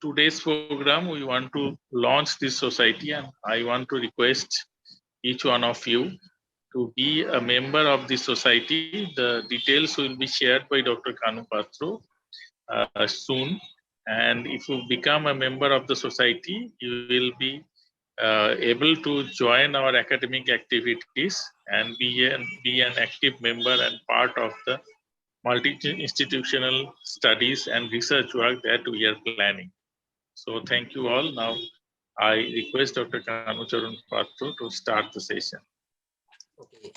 today's program, we want to launch this society, and I want to request each one of you to be a member of this society. The details will be shared by Dr. Kanhu Patro soon. And if you become a member of the society, you will be able to join our academic activities and be an active member and part of the multi-institutional studies and research work that we are planning. So thank you all. Now I request Dr. Kanhu Charan Patro to start the session. Okay.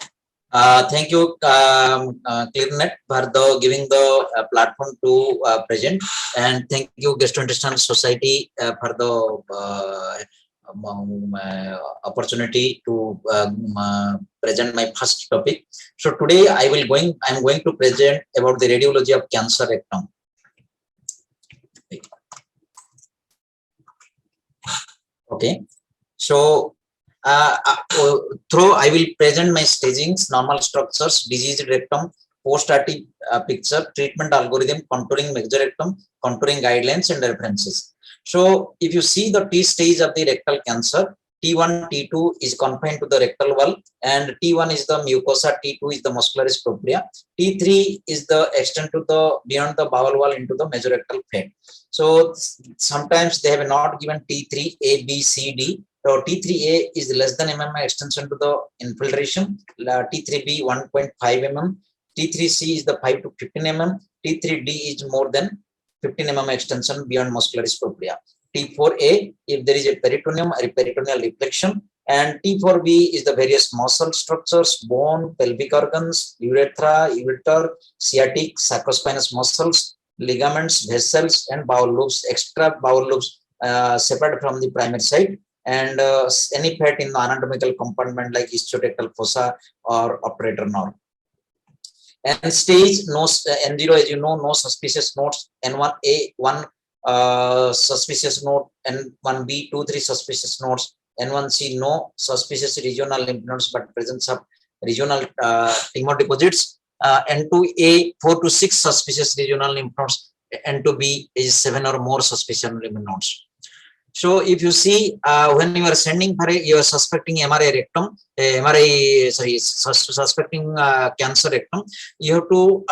Thank you, ClearNet, for giving the platform to present, and thank you, Gastrointestinal Society, for the opportunity to present my first topic. So today I'm going to present about the radiology of cancer rectum. Okay, so through I will present my stagings, normal structures, diseased rectum, post-static picture, treatment algorithm, contouring mesorectum, contouring guidelines and references. So if you see the T stage of the rectal cancer, T1, T2 is confined to the rectal wall, and T1 is the mucosa, T2 is the muscularis propria, T3 is the extent to the beyond the bowel wall into the mesorectal plate. So sometimes they have not given T3, A, B, C, D. So T3A is less than mm extension to the infiltration, T3B 1.5 mm, T3C is the 5 to 15 mm, T3D is more than 15 mm extension beyond muscularis propria. T4A, if there is a peritoneum or peritoneal reflection, and T4B is the various muscle structures, bone, pelvic organs, urethra, ureter, sciatic, sacrospinous muscles, ligaments, vessels, and bowel loops, extra bowel loops separate from the primary side, and any fat in the anatomical compartment like ischiorectal fossa or obturator nerve. And stage, no N0, as you know, no suspicious nodes, N1A, 1 suspicious node, N1B, 2, 3 suspicious nodes, N1C, no suspicious regional lymph nodes, but presence of regional tumor deposits, N2A, 4 to 6 suspicious regional lymph nodes, N2B is 7 or more suspicious lymph nodes. So if you see, when you are sending for you are suspecting MRI rectum, suspecting cancer rectum, you have to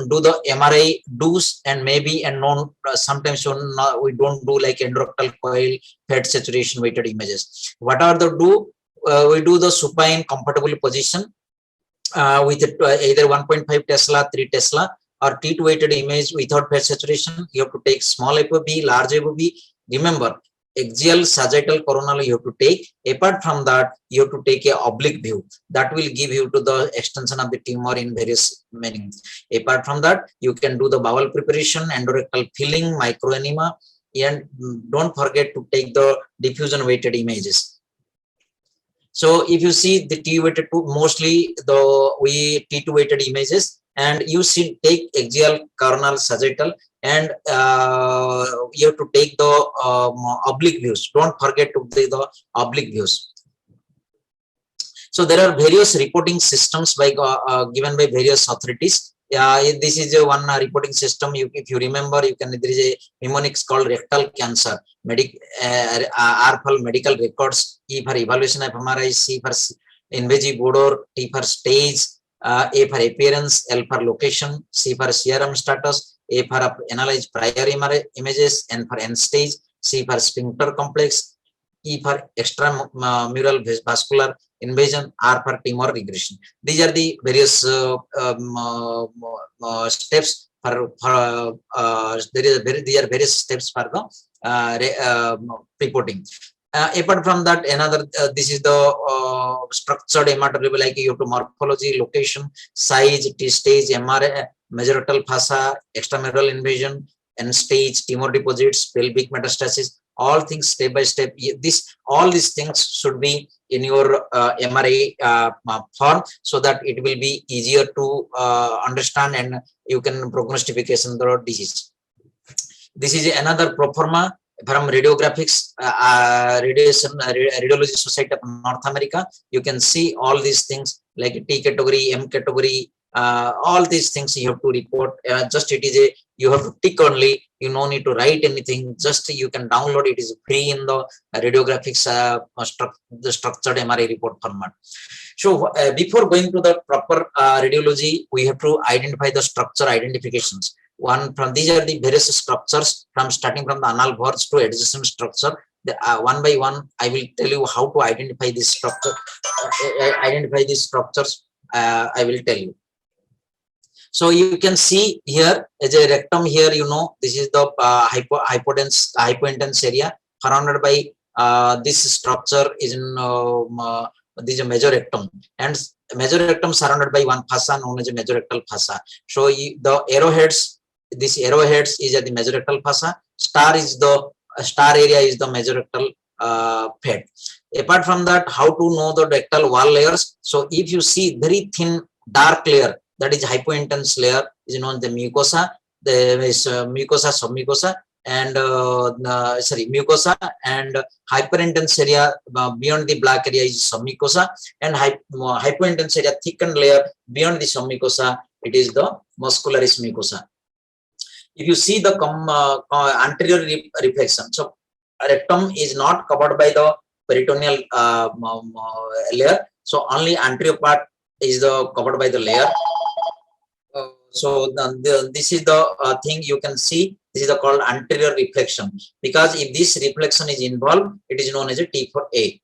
do the MRI do's and maybe and non. Sometimes we don't do like anorectal coil, fat saturation weighted images. What are the do? We do the supine comfortable position with either 1.5 Tesla, 3 Tesla, or T2 weighted image without fat saturation. You have to take small ApoB, large ApoB. Remember, axial, sagittal, coronal you have to take. Apart from that, you have to take a oblique view. That will give you to the extension of the tumor in various meanings. Apart from that, you can do the bowel preparation, anorectal filling, microenema, and don't forget to take the diffusion weighted images. So if you see the T weighted to mostly the T2 weighted images, and you should take axial, coronal, sagittal, and you have to take the oblique views. Don't forget to take the oblique views. So there are various reporting systems by given by various authorities. This is a one reporting system. If you remember, you can, there is a mnemonics called rectal cancer. R for medical records, E for evaluation of MRI, C for invasive odor, T for stage, A for appearance, L for location, C for serum status, A for analyze prior images, N for end stage, C for sphincter complex, E for extramural vascular invasion, R for tumor regression. These are the various steps for these are various steps for the reporting. Apart from that, another this is the structured hematology, like you have to morphology, location, size, T stage, MRI, mesorectal fossa, extramural invasion, end stage, tumor deposits, pelvic metastasis, all things step by step. All these things should be in your MRI form, so that it will be easier to understand and you can prognostication the disease. This is another proforma from radiographics, Radiology Society of North America. You can see all these things like T category, M category, all these things you have to report. Just it is a You have to tick only. You no need to write anything. Just you can download. It is free in the radiographics the structured MRI report format. So before going to the proper radiology, we have to identify the structure identifications. These are the various structures from starting from the anal verge to adjacent structure. One by one, I will tell you how to identify this structure. Identify these structures. I will tell you. So you can see here as a rectum here. You know, this is the hypointense area surrounded by this structure is in this is a mesorectum, and mesorectum surrounded by one fossa known as a mesorectal fossa. So the arrowheads, this arrowheads is at the mesorectal fossa. Star area is the mesorectal head. Apart from that, how to know the rectal wall layers? So if you see very thin dark layer, that is hypointense layer, is known as the mucosa. There is mucosa, submucosa, and mucosa, and hyperintense area beyond the black area is submucosa, and hypointense area thickened layer beyond the submucosa, it is the muscularis mucosa. If you see the anterior reflection, so rectum is not covered by the peritoneal layer, so only anterior part is the covered by the layer. So this is the thing you can see. This is the called anterior reflection, because if this reflection is involved, it is known as a T for A.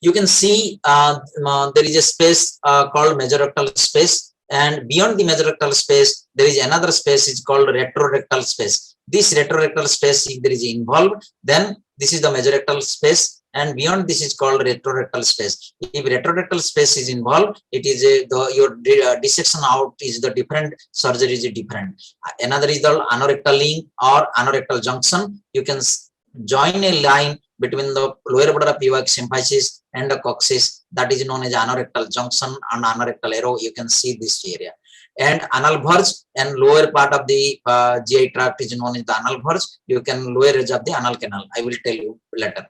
You can see there is a space called mesorectal space, and beyond the mesorectal space, there is another space is called retrorectal space. This retrorectal space, if there is involved, then this is the mesorectal space, and beyond this is called retrorectal space. If retrorectal space is involved, it is your dissection out is the different, surgery is different. Another is the anorectal link or anorectal junction. You can join a line between the lower border of pubic symphysis and the coccyx, that is known as anorectal junction and anorectal arrow. You can see this area. And anal verge and lower part of the GI tract is known as the anal verge. You can lower edge of the anal canal. I will tell you later.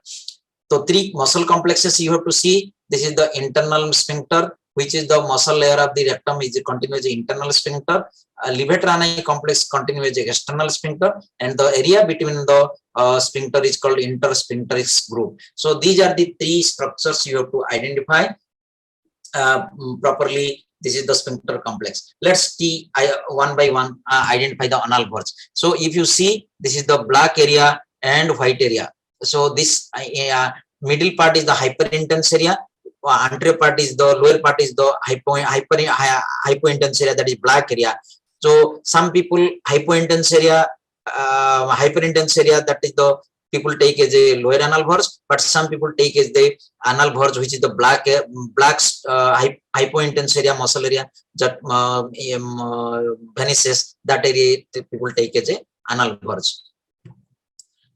So three muscle complexes you have to see. This is the internal sphincter, which is the muscle layer of the rectum, is a continuous internal sphincter. Levator complex continuous external sphincter, and the area between the sphincter is called intersphincterix groove. So these are the three structures you have to identify properly. This is the sphincter complex. Let's see one by one identify the anal verge. So if you see, this is the black area and white area. So this middle part is the hyperintense area. Anterior part is the lower part is the hypointense area, that is black area. So some people hyperintense area, that is the people take as a lower anal verge, but some people take as the anal verge, which is the black hypointense area, muscle area, that venous, that area people take as a anal verge.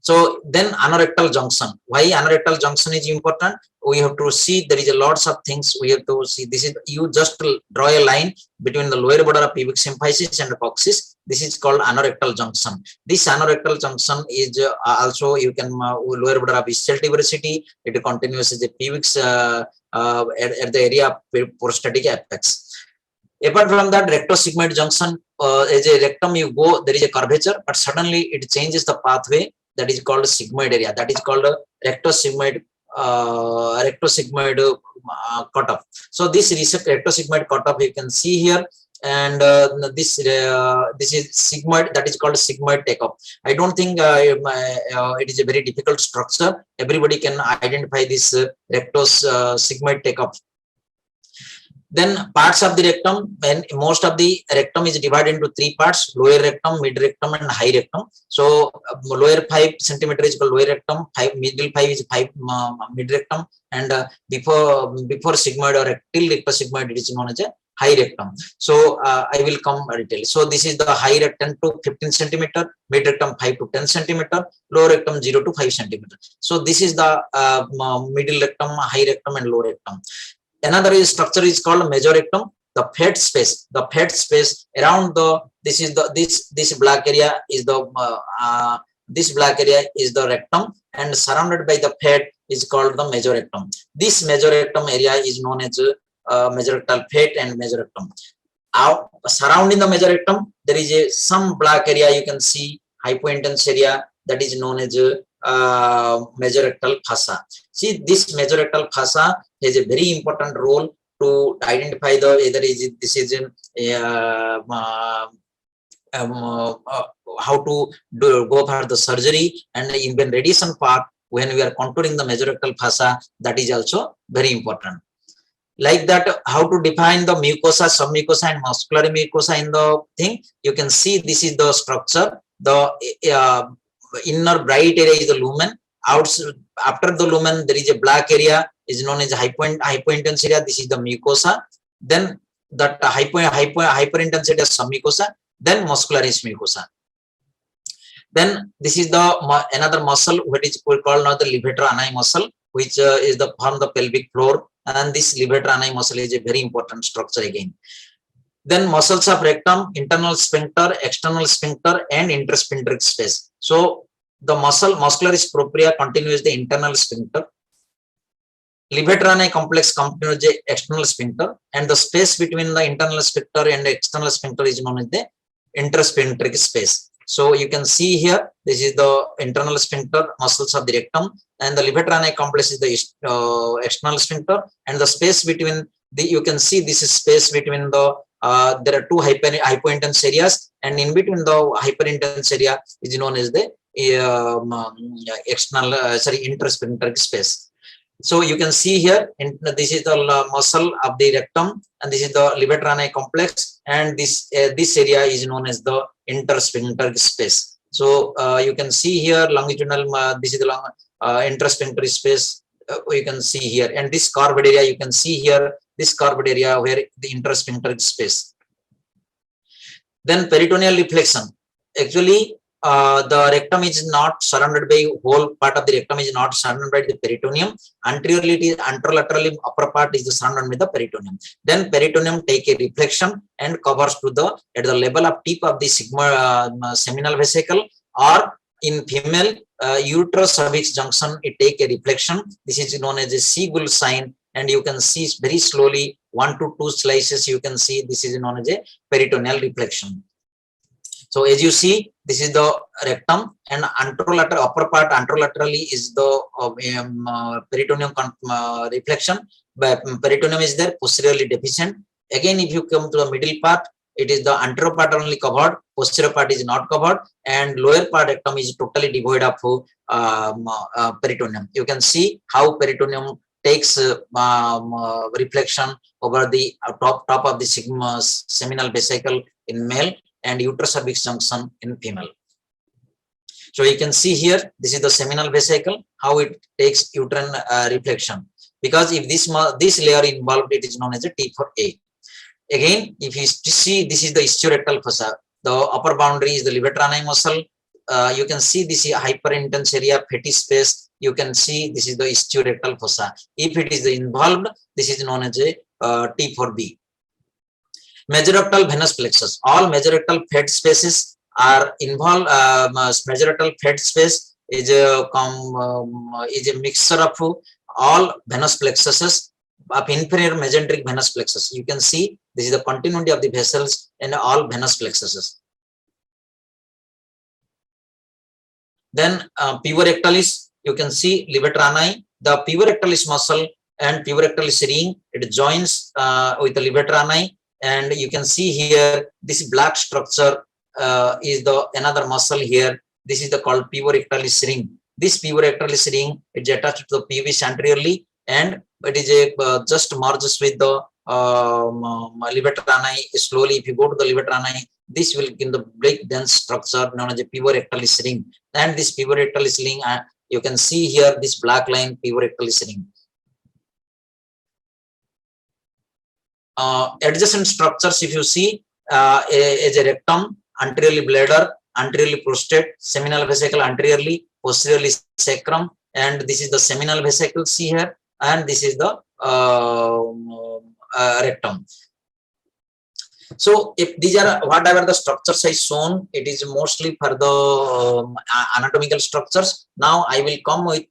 So then anorectal junction. Why anorectal junction is important? We have to see there is a lots of things we have to see. This is, you just draw a line between the lower border of pubic symphysis and the coccyx. This is called anorectal junction. This anorectal junction is also, you can lower border of ischial tuberosity. It continues as a pubic at the area of prostatic apex. Apart from that, rectosigmoid junction, as a rectum you go, there is a curvature, but suddenly it changes the pathway. That is called sigmoid area. That is called a rectosigmoid cutoff. So this rectosigmoid cutoff you can see here, and this is sigmoid. That is called sigmoid takeoff. I don't think it is a very difficult structure. Everybody can identify this rectosigmoid takeoff. Then parts of the rectum, when most of the rectum is divided into three parts: lower rectum, mid rectum, and high rectum. So lower 5 centimeter is called lower rectum, middle 5 is mid rectum, and before sigmoid or till rectosigmoid, it is known as a high rectum. So I will come detail. So this is the high rectum 10 to 15 centimeter, mid rectum 5 to 10 centimeter, lower rectum 0 to 5 centimeter. So this is the middle rectum, high rectum, and low rectum. Another structure is called mesorectum. The fat space around this black area is the rectum, and surrounded by the fat is called the mesorectum. This mesorectum area is known as mesorectal fat and mesorectum. out surrounding the mesorectum there is a some black area, you can see hypointense area, that is known as mesorectal fossa. See, this mesorectal fossa has a very important role to identify the either is this is in how to go for the surgery, and even radiation part when we are contouring the mesorectal fossa, that is also very important. Like that, how to define the mucosa, submucosa and muscular mucosa in the thing, you can see this is the structure. The inner bright area is the lumen. After the lumen there is a black area, is known as hypointense area, this is the mucosa. Then that hyperintense area is submucosa, then muscular is mucosa. Then this is the another muscle what is called now the levator ani muscle, which is the from the pelvic floor, and this levator ani muscle is a very important structure again. Then muscles of rectum, internal sphincter, external sphincter and intersphincteric space. So the muscularis propria continues the internal sphincter, levator ani complex continues the external sphincter, and the space between the internal sphincter and the external sphincter is known as the intersphincteric space. So you can see here, this is the internal sphincter muscles of the rectum, and the levator ani complex is the external sphincter, and the space between the, you can see this is space between the there are two hypointense areas, and in between the hyperintense area is known as the external intersphincteric space. So you can see here, this is the muscle of the rectum, and this is the levator ani complex, and this area is known as the intersphincteric space. So you can see here longitudinal, this is the intersphincteric space, you can see here, and this carved area you can see here, this carved area where the intersphincteric space. Then peritoneal reflection. Actually the rectum is not surrounded by, whole part of the rectum is not surrounded by the peritoneum. Anteriorly it is, anterolaterally upper part is surrounded by the peritoneum. Then peritoneum take a reflection and covers to the at the level of tip of the seminal vesicle, or in female uterus cervix junction it take a reflection. This is known as a C-gull sign, and you can see very slowly 1 to 2 slices, you can see this is known as a peritoneal reflection. So as you see, this is the rectum, and anterolateral upper part anterolaterally is the peritoneum reflection, but peritoneum is there, posteriorly deficient. Again, if you come to the middle part, it is the anterior part only covered, posterior part is not covered, and lower part rectum is totally devoid of peritoneum. You can see how peritoneum takes reflection over the top of the seminal vesicle in male, and uterus cervix junction in female. So you can see here, this is the seminal vesicle, how it takes uterine reflection, because if this layer involved, it is known as a T for A. Again, if you see, this is the ischiorectal fossa, the upper boundary is the levator ani muscle. You can see this is hyperintense area, fatty space, you can see this is the ischiorectal fossa. If it is involved, this is known as a T for B. Mesorectal venous plexus. All mesorectal fed spaces are involved. Mesorectal fed space is a mixture of all venous plexuses of inferior mesenteric venous plexus. You can see this is the continuity of the vessels and all venous plexuses. Then puborectalis, you can see levator ani, the puborectalis muscle and puborectalis ring, it joins with the levator ani. And you can see here, this black structure is the another muscle here. This is the called puborectalis ring. This puborectalis ring is attached to the pubis anteriorly, and it is a just merges with the levator ani. Slowly, if you go to the levator ani, this will give the big dense structure known as a puborectalis ring. And this puborectalis ring, you can see here this black line, puborectalis ring. Adjacent structures, if you see, is a rectum, anteriorly bladder, anteriorly prostate, seminal vesicle anteriorly, posteriorly sacrum, and this is the seminal vesicle, see here, and this is the rectum. So if these are whatever the structures I shown, it is mostly for the anatomical structures. Now I will come with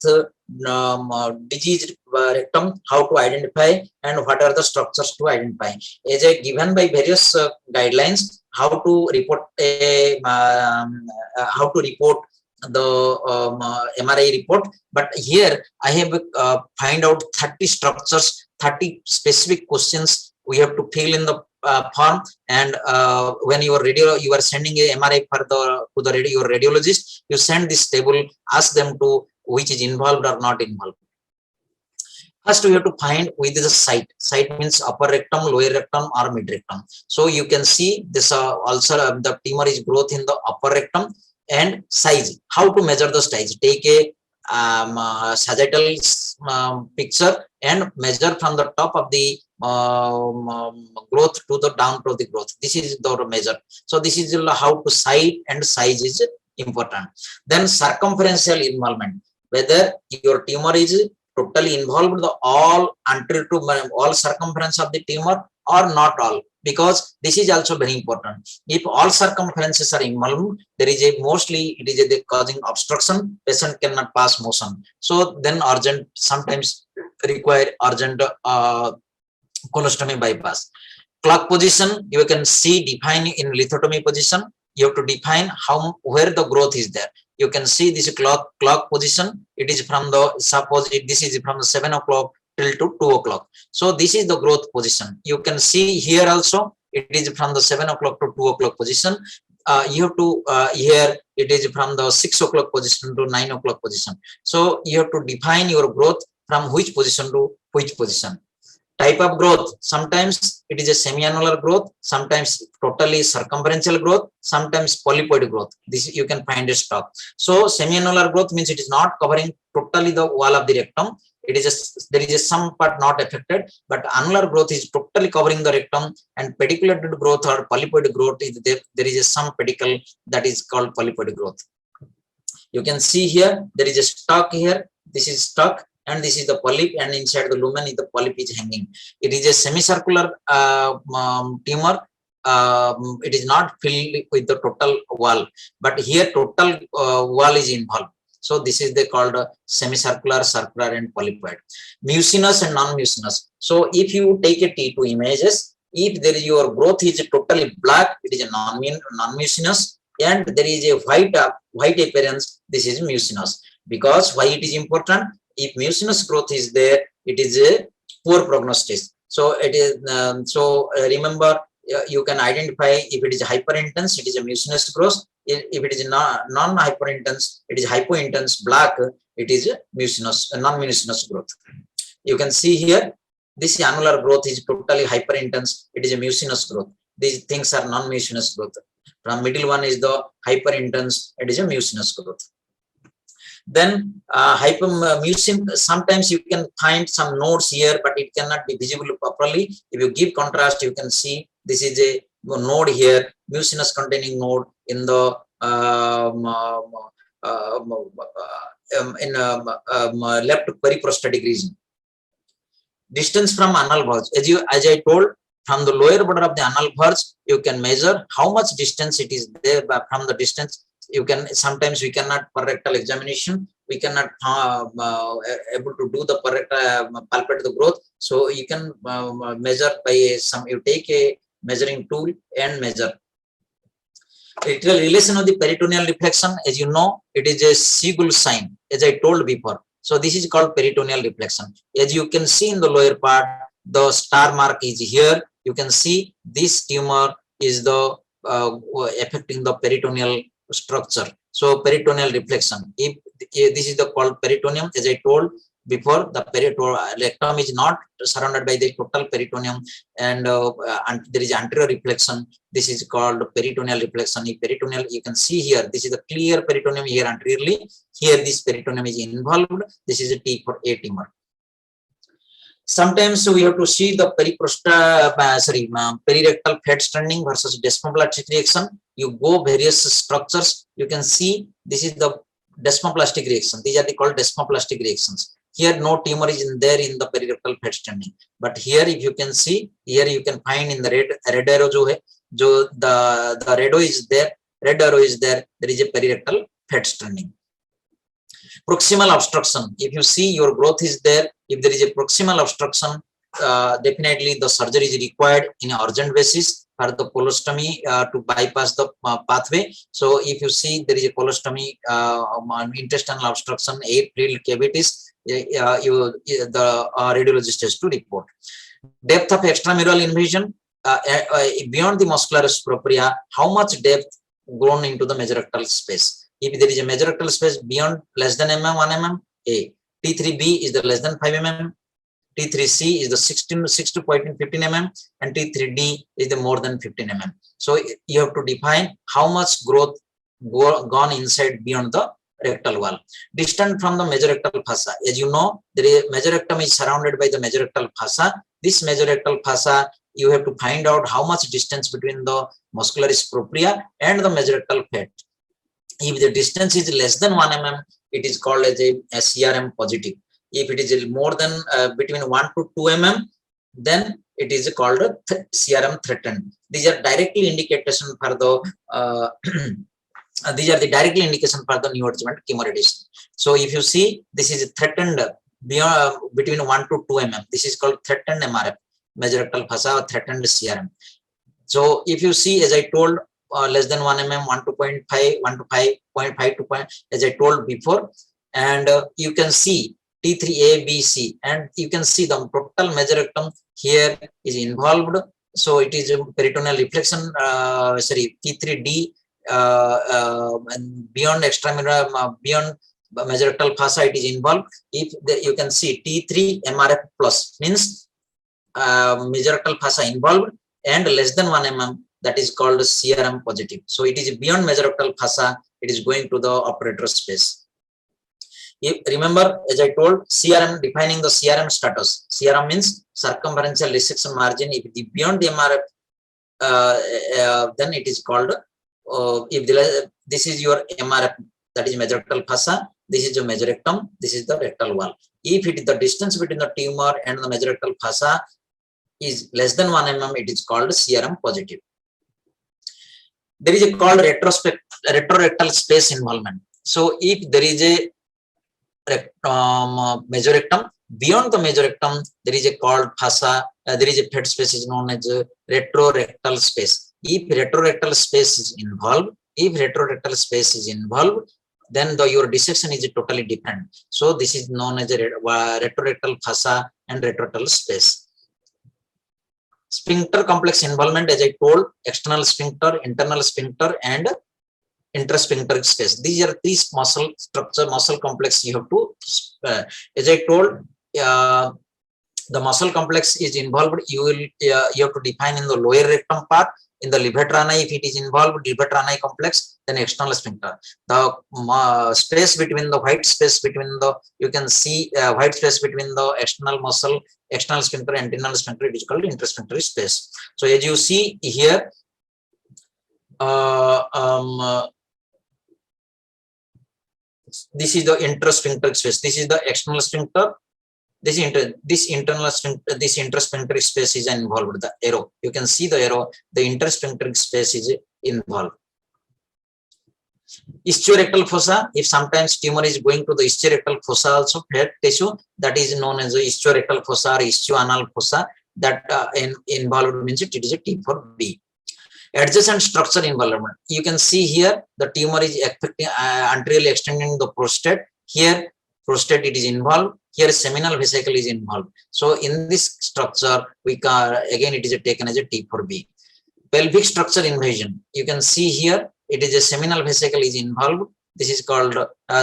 diseased rectum, how to identify, and what are the structures to identify. As I given by various guidelines, how to report the MRI report, but here I have find out 30 structures, 30 specific questions we have to fill in the form, and when you are sending a MRI for your radiologist, you send this table, ask them to which is involved or not involved. First, we have to find with the site. Site means upper rectum, lower rectum, or mid rectum. So you can see this also the tumor is growth in the upper rectum. And size, how to measure the size? Take a sagittal picture and measure from the top of the growth to the down to the growth. This is the measure. So this is how to site and size is important. Then circumferential involvement, whether your tumor is totally involved the all anterior to all circumference of the tumor or not all, because this is also very important. If all circumferences are involved, there is a mostly it is a causing obstruction, patient cannot pass motion. So then urgent, sometimes require urgent colostomy bypass. Clock position, you can see define in lithotomy position. You have to define where the growth is there. You can see this clock position. It is from the, suppose this is from the 7 o'clock till to 2 o'clock. So this is the growth position. You can see here also it is from the 7 o'clock to 2 o'clock position. You have to here it is from the 6 o'clock position to 9 o'clock position. So you have to define your growth from which position to which position. Type of growth, sometimes it is a semi-annular growth, sometimes totally circumferential growth, sometimes polypoid growth. This you can find a stock. So semi-annular growth means it is not covering totally the wall of the rectum. It is just, there is a some part not affected, but annular growth is totally covering the rectum, and pediculated growth or polypoid growth is there. There is a some pedicle that is called polypoid growth. You can see here there is a stock here. This is stock. And this is the polyp, and inside the lumen is the polyp is hanging. It is a semicircular tumor. It is not filled with the total wall, but here total wall is involved. So this is they called semicircular, circular, and polypoid. Mucinous and non-mucinous. So if you take a T2 images, if there is your growth is totally black, it is a non-mucinous, and there is a white appearance, this is mucinous. Because why it is important? If mucinous growth is there, it is a poor prognosis. So it is remember, you can identify if it is hyperintense, it is a mucinous growth. If it is non-hyperintense, it is hypointense black, it is a mucinous, non-mucinous growth. You can see here, this annular growth is totally hyperintense, it is a mucinous growth. These things are non-mucinous growth. From middle one is the hyperintense, it is a mucinous growth. Then mucin, sometimes you can find some nodes here, but it cannot be visible properly. If you give contrast, you can see this is a node here, mucinous containing node in the left periprostatic region. Distance from anal verge, as I told, from the lower border of the anal verge, you can measure how much distance it is there. From the distance, you can, sometimes we cannot per rectal examination, we cannot able to do the per rectal palpate the growth. So you can measure by some, you take a measuring tool and measure. Relation of the peritoneal reflection, as you know, it is a GULL sign, as I told before. So this is called peritoneal reflection. As you can see in the lower part, the star mark is here. You can see this tumor is the affecting the peritoneal structure. So peritoneal reflection. If this is the called peritoneum, as I told before, the rectum is not surrounded by the total peritoneum, and there is anterior reflection. This is called peritoneal reflection. If peritoneal, you can see here, this is the clear peritoneum here anteriorly. Here this peritoneum is involved. This is a T for A tumor. Sometimes we have to see the perirectal fat stranding versus desmoplastic reaction. You go various structures, you can see this is the desmoplastic reaction. These are called desmoplastic reactions. Here no tumor is in there in the perirectal fat stranding, but here if you can see, here you can find in the red arrow the red arrow is there, there is a perirectal fat stranding. Proximal obstruction. If you see your growth is there, if there is a proximal obstruction, definitely the surgery is required in an urgent basis for the colostomy to bypass the pathway. So if you see there is a colostomy, intestinal obstruction, air-filled cavities, the radiologist has to report. Depth of extramural invasion, beyond the muscularis propria, how much depth grown into the mesorectal space? If there is a mesorectal space beyond less than 1 mm, T3B is the less than 5 mm, T3C is the 6 to 15 mm, and T3D is the more than 15 mm. So you have to define how much growth gone inside beyond the rectal wall. Distant from the mesorectal fossa. As you know, the mesorectum is surrounded by the mesorectal fossa. This mesorectal fossa, you have to find out how much distance between the muscularis propria and the mesorectal fat. If the distance is less than 1 mm, it is called as a CRM positive. If it is more than between 1 to 2 mm, then it is called CRM threatened. These are directly indication for the these are the directly indication for the neoadjuvant chemoradiation. So if you see, this is threatened beyond between 1 to 2 mm. This is called threatened MRF, mesorectal fossa, or threatened CRM. So if you see, as I told, less than 1 mm, 1 to 0.5, 1 to 5.5 to point, as I told before, and you can see T3A, B, C, and you can see the total mesorectum here is involved. So it is a peritoneal reflection, T3D, and beyond extramural, beyond mesorectal fossa, it is involved. If you can see T3 MRF plus means mesorectal fossa involved, and less than 1 mm, that is called CRM positive. So it is beyond mesorectal fossa, it is going to the operator space. If, remember, as I told, CRM, defining the CRM status. CRM means circumferential resection margin. If it is beyond the MRF, then it is called, if this is your MRF, that is mesorectal fossa, this is the mesorectum, this is the rectal wall. If it is the distance between the tumor and the mesorectal fossa is less than 1 mm, it is called CRM positive. There is a called retrorectal space involvement. So if there is a mesorectum, beyond the mesorectum there is a called fossa, there is a fat space is known as retrorectal space. If retrorectal space is involved, then your dissection is totally different. So this is known as a retrorectal fossa and retrorectal space. Sphincter complex involvement, as I told, external sphincter, internal sphincter, and intrasphincteric space. These are three muscle structure, muscle complex you have to, as I told, the muscle complex is involved. You have to define in the lower rectum part. In the levator ani, if it is involved, levator ani complex, then external sphincter. The space between the white space between the, you can see white space between the external muscle, external sphincter, and internal sphincter, it is called intrasphincteric space. So as you see here, this is the intrasphincteric space. This is the external sphincter. This internal sphincter, this intrasphincteric space is involved. The arrow, you can see the arrow. The intrasphincteric space is involved. Ischiorectal fossa. If sometimes tumor is going to the ischiorectal fossa also, fat tissue, that is known as the ischiorectal fossa or ischioanal fossa. That involved means it is a T4B. Adjacent structure involvement. You can see here the tumor is affecting anteriorly extending the prostate. Here prostate it is involved. Here seminal vesicle is involved. So in this structure, we can again it is taken as a T4B. Pelvic structure invasion. You can see here it is a seminal vesicle is involved. This is called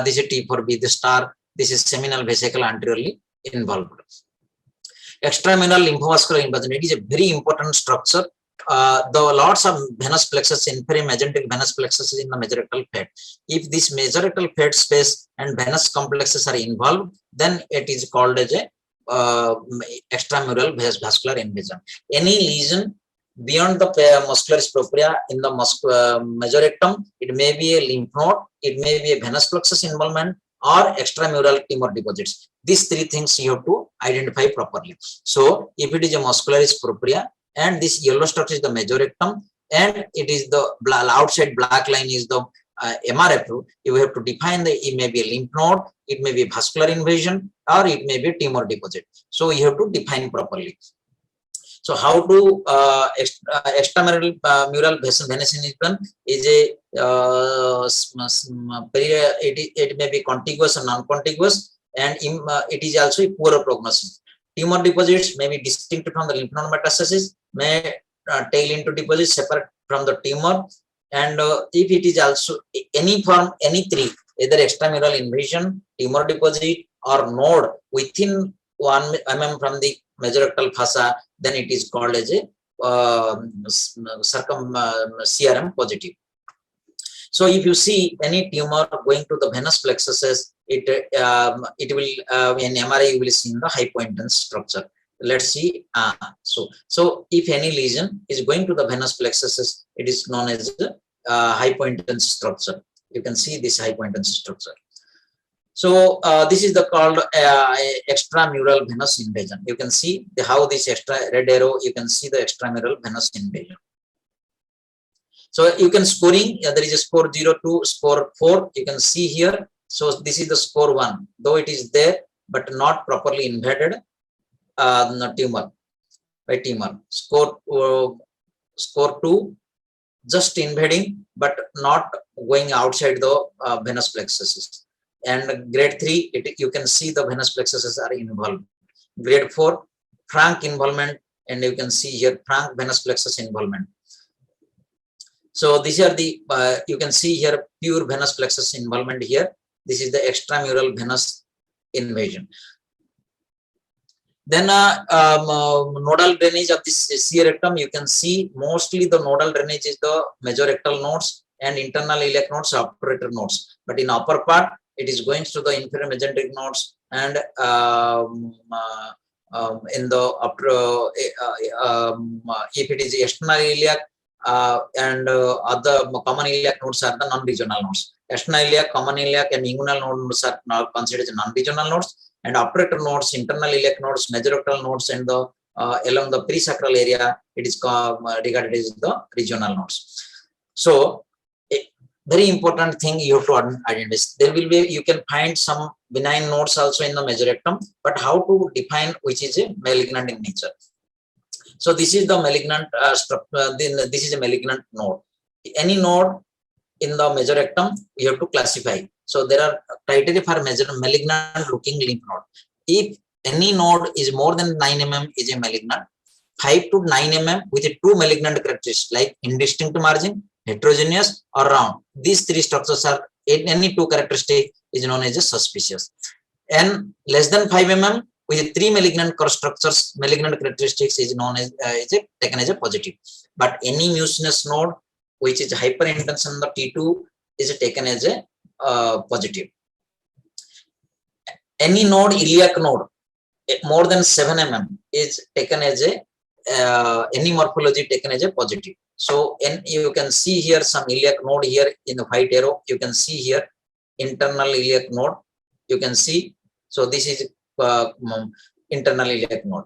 this is T4B. The star. This is seminal vesicle anteriorly involved. Extramural lymphovascular invasion. It is a very important structure. The lots of venous plexus, inferior mesenteric venous plexus in the mesorectal fat. If this mesorectal fat space and venous complexes are involved, then it is called as a extramural vascular invasion. Any lesion beyond the muscularis propria in the mesorectum, it may be a lymph node, it may be a venous plexus involvement, or extramural tumor deposits. These three things you have to identify properly. So if it is a muscularis propria, and this yellow structure is the mesorectum, and it is the outside black line is the MRF, you have to define it may be a lymph node, it may be vascular invasion, or it may be a tumor deposit. So you have to define properly. So how to extramural mural venous invasion is a it may be contiguous or non-contiguous, and it is also a poorer prognosis. Tumor deposits may be distinct from the lymph node metastasis, may tail into deposits separate from the tumor, and if it is also any form, any three, either extramural invasion, tumor deposit, or node within 1 mm from the mesorectal fossa, then it is called as a CRM positive. So if you see any tumor going to the venous plexuses, it will in MRI you will see in the hypointense structure. Let's see. So if any lesion is going to the venous plexuses, it is known as hypointense structure. You can see this hypointense structure. So this is the called extramural venous invasion. You can see how this extra red arrow, you can see the extramural venous invasion. So you can scoring, there is a score 0 to score 4, you can see here. So this is the score 1, though it is there, but not properly invaded tumor by tumor. Score 2, just invading, but not going outside the venous plexuses. And grade 3, you can see the venous plexuses are involved. Grade 4, frank involvement, and you can see here frank venous plexus involvement. So these are the, you can see here pure venous plexus involvement here. This is the extramural venous invasion. Then nodal drainage of this C rectum, you can see mostly the nodal drainage is the mesorectal nodes and internal iliac nodes, obturator nodes. But in upper part, it is going to the inferior mesenteric nodes, and in the if it is external iliac and other common iliac nodes are the non-regional nodes. External iliac, common iliac, and inguinal nodes are now considered as non-regional nodes, and obturator nodes, internal iliac nodes, mesorectal nodes, and the along the presacral area, it is regarded as the regional nodes. So very important thing you have to identify. There will be, you can find some benign nodes also in the mesorectum, but how to define which is a malignant in nature. So this is the malignant this is a malignant node. Any node in the mesorectum, you have to classify. So there are criteria for malignant looking lymph node. If any node is more than 9 mm is a malignant, 5 to 9 mm with a 2 malignant characteristics like indistinct margin, heterogeneous, or round. These 3 structures are in any 2 characteristics is known as a suspicious. And less than 5 mm with 3 malignant structures, malignant characteristics is known as taken as a positive. But any mucinous node which is hyperintense on the T2 is taken as a positive. Any node, iliac node, more than 7 mm is taken as a any morphology taken as a positive. So you can see here some iliac node here in the white arrow. You can see here internal iliac node. You can see. So this is internal iliac node.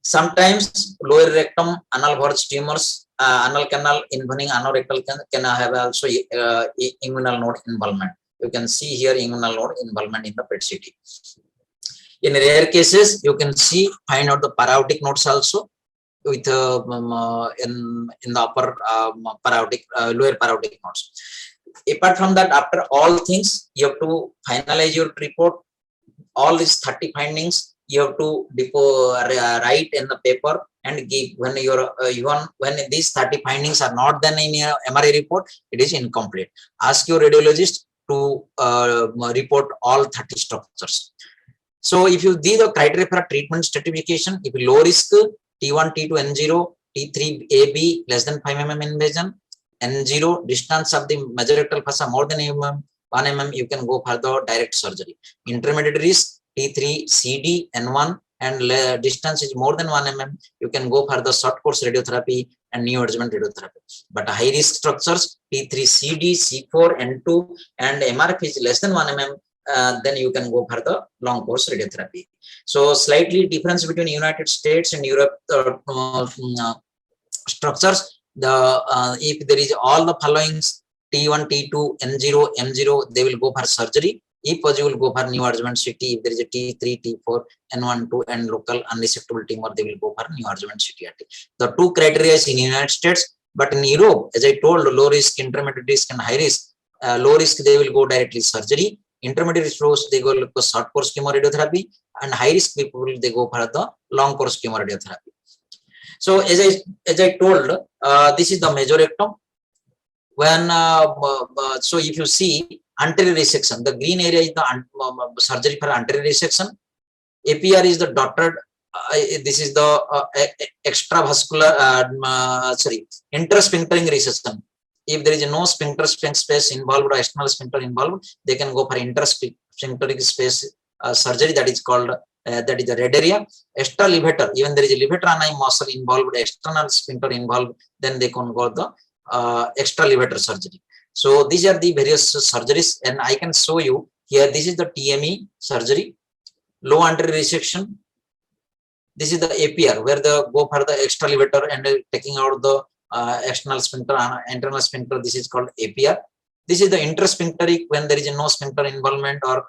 Sometimes lower rectum, anal verge tumors, anal canal involving anorectal can have also inguinal node involvement. You can see here inguinal node involvement in the PET CT. In rare cases, you can see find out the paraotic nodes also with in the upper paraotic lower paraotic nodes. Apart from that, after all things, you have to finalize your report. All these 30 findings you have to write in the paper and give. When you're when these 30 findings are not done in your MRI report, it is incomplete. Ask your radiologist to report all 30 structures. So if you do the criteria for treatment stratification, if low risk T1, T2, N0, T3, AB less than 5 mm invasion, N0 distance of the mesorectal fossa more than 1 mm, you can go for the direct surgery. Intermediate risk T3, CD, N1, and distance is more than 1 mm, you can go for the short course radiotherapy and neoadjuvant radiotherapy. But high risk structures T3, CD, C4, N2, and MRF is less than 1 mm. Then you can go for the long course radiotherapy. So slightly difference between United States and Europe structures. The if there is all the following T1, T2, N0, M0, they will go for surgery. If positive, will go for new adjuvant CT. If there is a T3, T4, N1, 2, and local unresectable tumor, they will go for new adjuvant CT. The two criteria is in United States, but in Europe, as I told, low risk, intermediate risk, and high risk. Low risk, they will go directly surgery. Intermediate risk, they go for short course chemoradiotherapy, and high risk people, they go for the long course chemoradiotherapy. So as I told, this is the mesorectum. When so if you see anterior resection, the green area is the surgery for anterior resection. APR is the dotted. This is the extravascular, intersphinctering resection. If there is no sphincter space involved or external sphincter involved, they can go for intersphincteric space surgery. That is called that is the red area. Extra levator, even there is a levator ani muscle involved, external sphincter involved, then they can go the extra levator surgery. So these are the various surgeries, and I can show you here. This is the TME surgery, low anterior resection. This is the APR where they go for the extra levator and taking out the external sphincter, internal sphincter. This is called APR. This is the intersphincteric when there is no sphincter involvement, or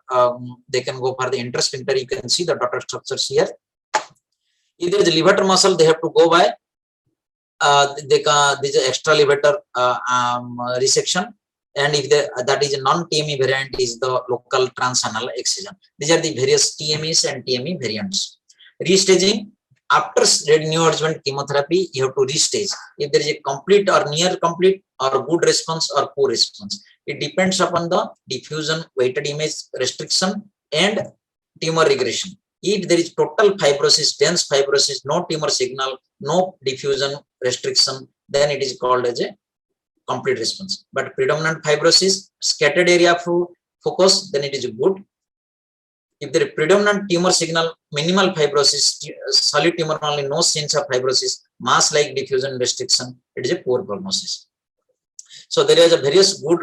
they can go for the intersphincter. You can see the dotted structures here. If there is a levator muscle, they have to go by this is extra levator resection, and if that is a non-TME variant, is the local transanal excision. These are the various TMEs and TME variants. Restaging, after neoadjuvant chemotherapy, you have to restage. If there is a complete or near complete or good response or poor response, it depends upon the diffusion weighted image restriction and tumor regression. If there is total fibrosis, dense fibrosis, no tumor signal, no diffusion restriction, then it is called as a complete response. But predominant fibrosis, scattered area of focus, then it is good. If there is predominant tumor signal, minimal fibrosis, solid tumor only, no sense of fibrosis, mass-like diffusion restriction, it is a poor prognosis. So there is a various good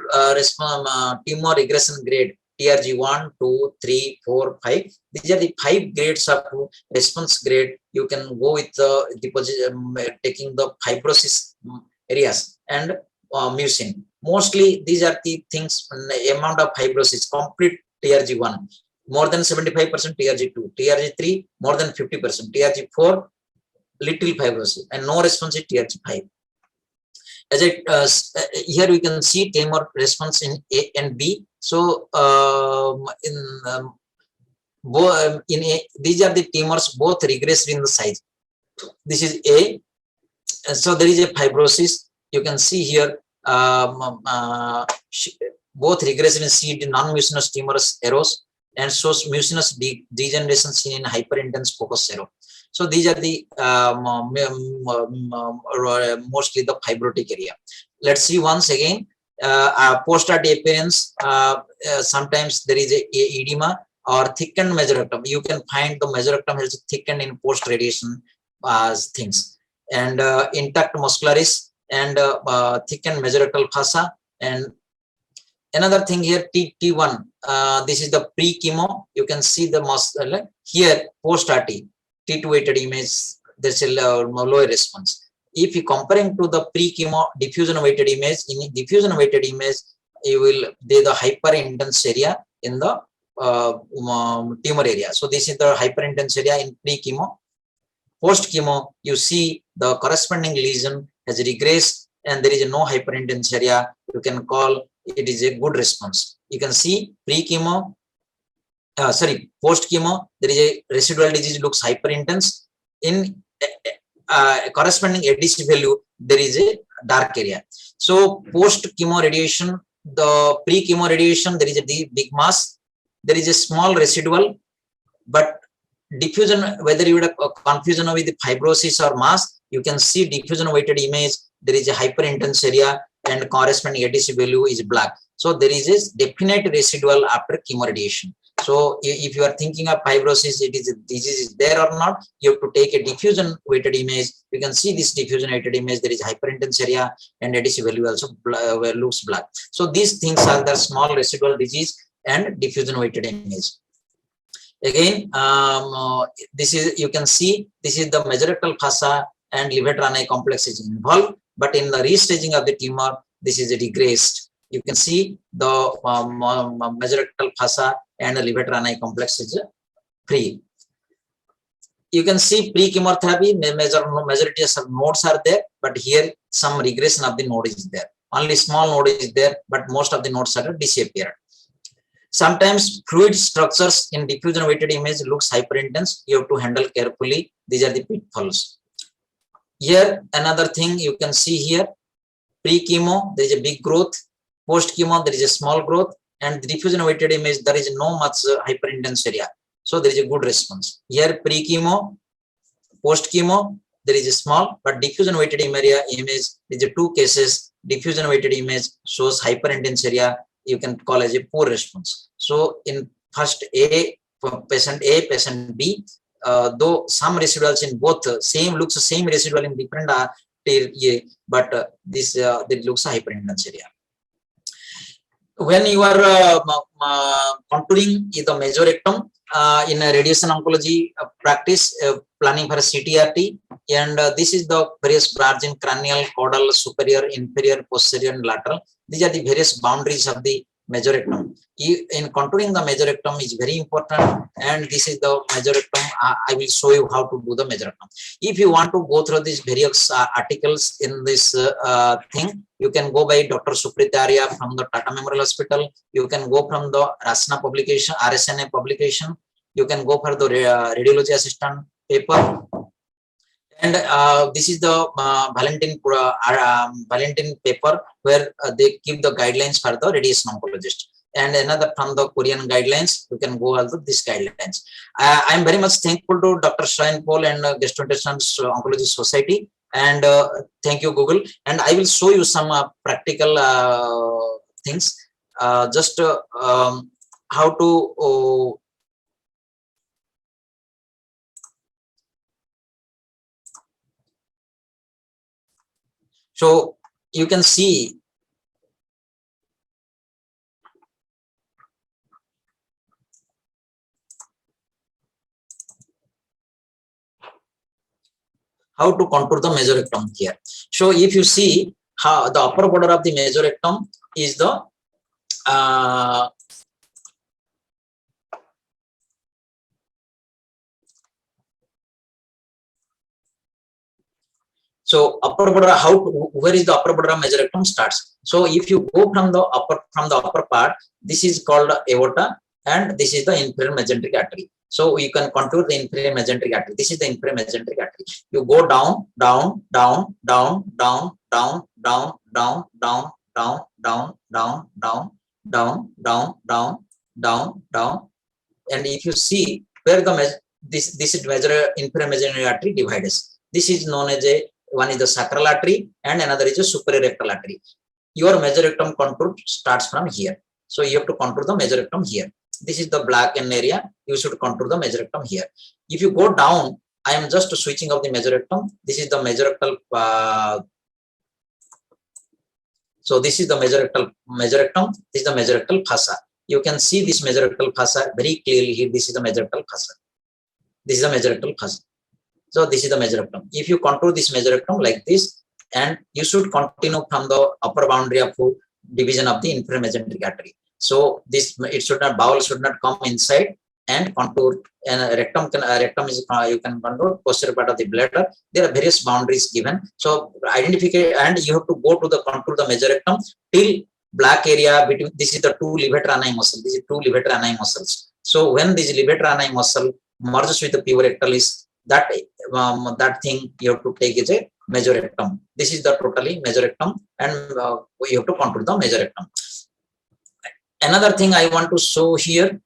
tumor regression grade, TRG 1, 2, 3, 4, 5. These are the 5 grades of response grade. You can go with taking the fibrosis areas and mucin. Mostly these are the things, amount of fibrosis, complete TRG 1, more than 75%, TRG 2, TRG 3, more than 50%, TRG 4, little fibrosis, and no response is TRG 5. As here we can see tumor response in A and B. So these are the tumors both regressed in the size. This is A. So there is a fibrosis. You can see here both regressed in C, non-mucinous tumorous arrows, and shows mucinous degeneration seen in hyperintense focus arrow. So these are the mostly the fibrotic area. Let's see once again. Post-RT appearance, sometimes there is a edema or thickened mesorectum. You can find the mesorectum has thickened in post-radiation things, and intact muscularis and thickened mesorectal fossa. And another thing here, T1, this is the pre-chemo. You can see the muscle here, post-RT, T2 weighted image, there's a lower response. If you comparing to the pre-chemo diffusion weighted image, in diffusion weighted image, you will the hyper-intense area in the tumor area. So this is the hyper-intense area in pre-chemo. Post-chemo, you see the corresponding lesion has regressed and there is no hyper-intense area. You can call it is a good response. You can see pre-chemo, post-chemo, there is a residual disease looks hyper-intense. In corresponding ADC value, there is a dark area. So post-chemo radiation, the pre-chemo radiation, there is a big mass, there is a small residual, but diffusion, whether you have a confusion with the fibrosis or mass, you can see diffusion weighted image, there is a hyper-intense area and corresponding ADC value is black. So there is a definite residual after chemo radiation. So if you are thinking of fibrosis, it is a disease is there or not, you have to take a diffusion weighted image. You can see this diffusion weighted image, there is hyperintense area and ADC value also looks black. So these things are the small residual disease and diffusion weighted image. Again, this is, you can see, this is the mesorectal fossa and levator complex is involved, but in the restaging of the tumor, this is regressed. You can see the mesorectal fossa and the levator ani complex is free. You can see pre-chemotherapy, majority of nodes are there, but here some regression of the node is there. Only small node is there, but most of the nodes are disappeared. Sometimes fluid structures in diffusion weighted image looks hyperintense. You have to handle carefully. These are the pitfalls. Here, another thing you can see here, pre-chemo, there is a big growth. Post-chemo, there is a small growth. And the diffusion weighted image, there is no much hyperintense area. So there is a good response. Here, pre-chemo, post-chemo, there is a small, but diffusion weighted image, there is a 2 cases. Diffusion weighted image shows hyperintense area. You can call as a poor response. So in first patient A, patient B, though some residuals in both looks the same residual in different but this looks a hyperintense area. When you are contouring the mesorectum in a radiation oncology practice, planning for a CTRT, and this is the various branch in cranial, caudal, superior, inferior, posterior, and lateral. These are the various boundaries of the mesorectum. In contouring the mesorectum is very important, and this is the mesorectum. I will show you how to do the mesorectum. If you want to go through these various articles in this thing, you can go by Dr. Supritaria from the Tata Memorial Hospital. You can go from the RSNA publication. You can go for the radiology assistant paper. And this is the Valentin paper where they give the guidelines for the radiation oncologist. And another from the Korean guidelines, you can go also these guidelines. I am very much thankful to Dr. Stein Paul and Gastrointestinal Oncology Society. And thank you, Google. And I will show you some practical things. Just how to so you can see how to contour the mesorectum here. So if you see how the upper border of the mesorectum is the so upper border, where is the upper border of mesorectum starts? So if you go from the upper part, this is called aorta, and this is the inferior mesenteric artery. So you can contour the inferior mesenteric artery. This is the inferior mesenteric artery. You go down, down, down, down, down, down, down, down, down, down, down, down, down, down, down, down, down, down, and if you see where the this is inferior mesenteric artery divides. This is known as one is the sacral artery and another is a superior rectal artery. Your mesorectum contour starts from here. So you have to contour the mesorectum here. This is the blackened area. You should contour the mesorectum here. If you go down, I am just switching of the mesorectum. This is the mesorectal. So this is the mesorectum. This is the mesorectal fossa. You can see this mesorectal fossa very clearly here. This is the mesorectal fossa. This is the mesorectal fossa. So this is the mesorectum. If you contour this mesorectum like this, and you should continue from the upper boundary of division of the inferior mesenteric artery. So this bowel should not come inside and contour. And rectum is you can contour posterior part of the bladder. There are various boundaries given. So identify, and you have to go to the contour the mesorectum till black area between. This is the 2 levator ani muscle. This is 2 levator ani muscles. So when this levator ani muscle merges with the puborectal is that thing you have to take as a mesorectum. This is the totally mesorectum, and you have to contour the mesorectum. Another thing I want to show here.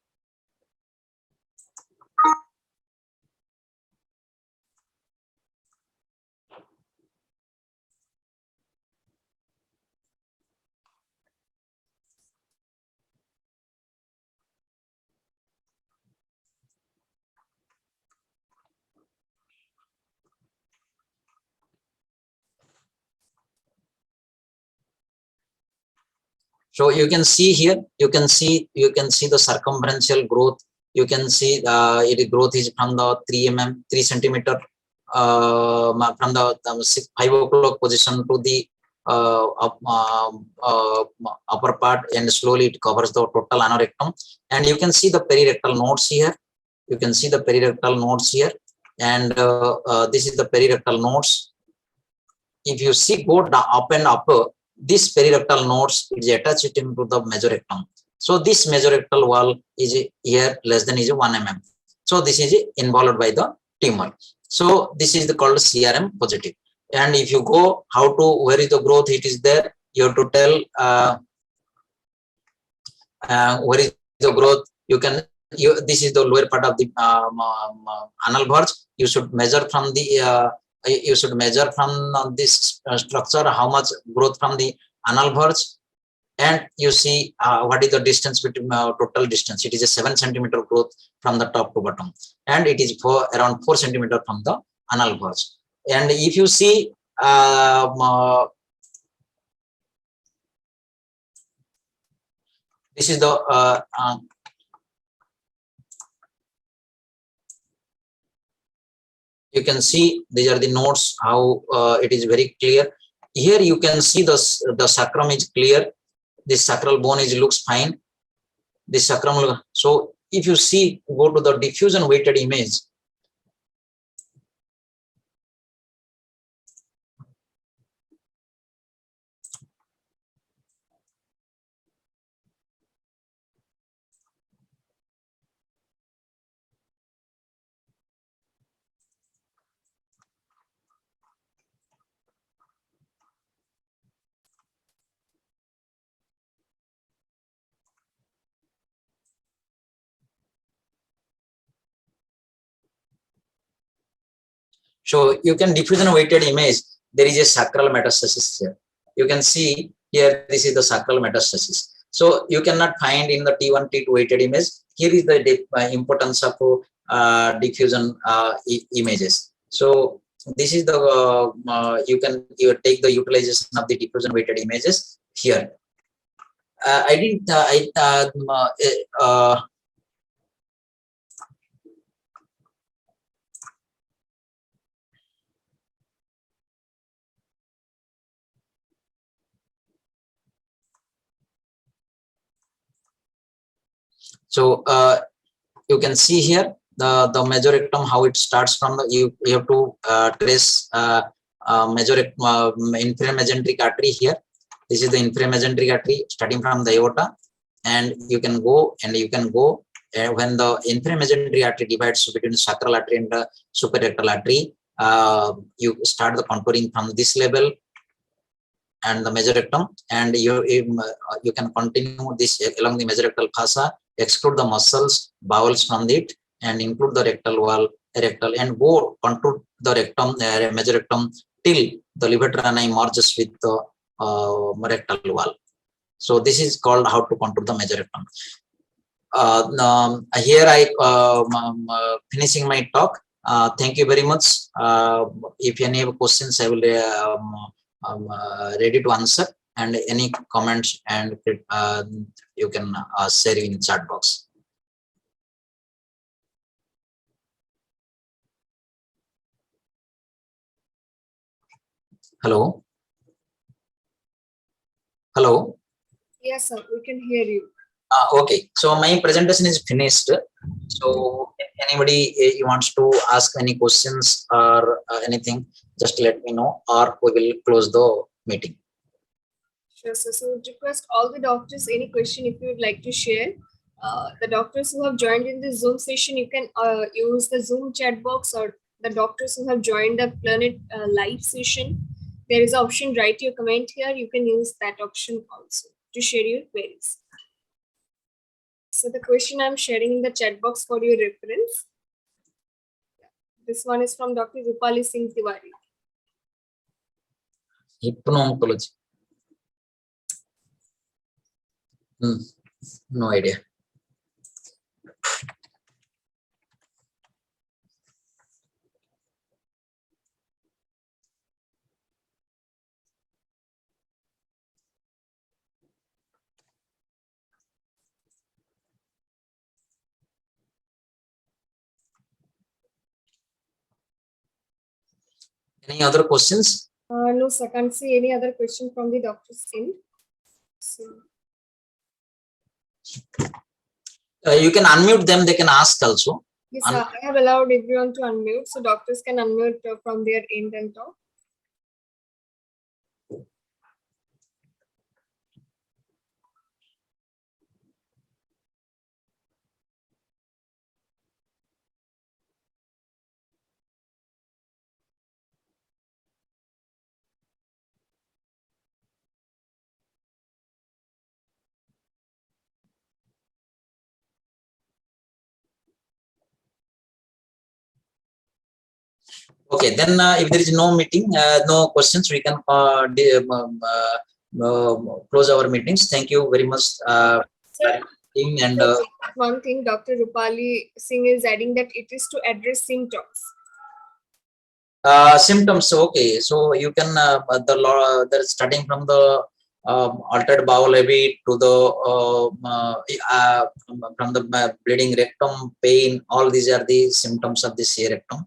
So you can see here, you can see the circumferential growth. You can see growth is from the 3 centimeter from the 5 o'clock position to the upper part, and slowly it covers the total anorectum. And you can see the perirectal nodes here. You can see the perirectal nodes here, and this is the perirectal nodes. If you see go down, up and up, this perirectal nodes is attached into the mesorectum. So this mesorectal wall is here less than is 1 mm. So this is involved by the tumor. So this is called CRM positive. And if you go how to where is the growth, it is there. You have to tell where is the growth. You can this is the lower part of the anal verge. You should measure from the this structure how much growth from the anal verge, and you see what is the distance between total distance. It is a 7 centimeter growth from the top to bottom, and it is around 4 centimeter from the anal verge. And if you see this is the you can see these are the nodes, how it is very clear. Here you can see the sacrum is clear. This sacral bone looks fine. This sacrum. So if you see, go to the diffusion weighted image. So you can diffusion weighted image. There is a sacral metastasis here. You can see here, this is the sacral metastasis. So you cannot find in the T1, T2 weighted image. Here is the importance of diffusion images. So this is the you can take the utilization of the diffusion weighted images here. I didn't. So you can see here the mesorectum, how it starts from the you have to trace inferior mesenteric artery here. This is the inferior mesenteric artery starting from the aorta, and you can go when the inferior mesenteric artery divides between sacral artery and the suprarectal artery. You start the contouring from this level and the mesorectum, and you can continue this along the mesorectal fossa, exclude the muscles, bowels from it, and include the rectal wall, rectal, and go contour the rectum, mesorectum till the levator ani merges with the rectal wall. So this is called how to contour the mesorectum. Here I finishing my talk. Thank you very much. If any have questions, I will ready to answer, and any comments and you can share in chat box. Hello. Hello. Yes, sir. We can hear you. Okay. So my presentation is finished. So if anybody wants to ask any questions or anything, just let me know, or we will close the meeting. Sure, sir. So would request all the doctors, any question if you would like to share. The doctors who have joined in the Zoom session, you can use the Zoom chat box, or the doctors who have joined the Planet live session, there is an option, write your comment here. You can use that option also to share your queries. So the question I'm sharing in the chat box for your reference. This one is from Dr. Rupali Singh Tiwari. Hypno-oncology. No idea. Any other questions? No, sir, can't see any other question from the doctor's end. So, You can unmute them, they can ask also. yes, sir, I have allowed everyone to unmute, so doctors can unmute from their end and talk. Okay, then if there is no meeting, no questions, we can close our meetings. Thank you very much. Sir, And one thing, Dr. Rupali Singh is adding that it is to address symptoms. symptoms, okay, so you can starting from the altered bowel habit to the from the bleeding rectum, pain, all these are the symptoms of the rectum.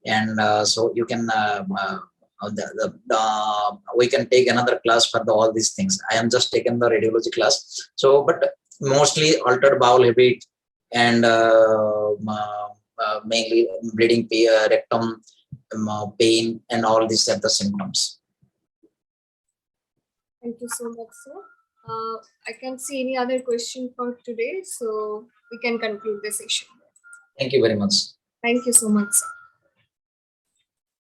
And so you can we can take another class for all these things. I am just taking the radiology class, so but mostly altered bowel habit and mainly bleeding rectum, pain, and all these are the symptoms. Thank you so much, sir. I can't see any other question for today, so we can conclude the session. Thank you very much. Thank you so much, sir.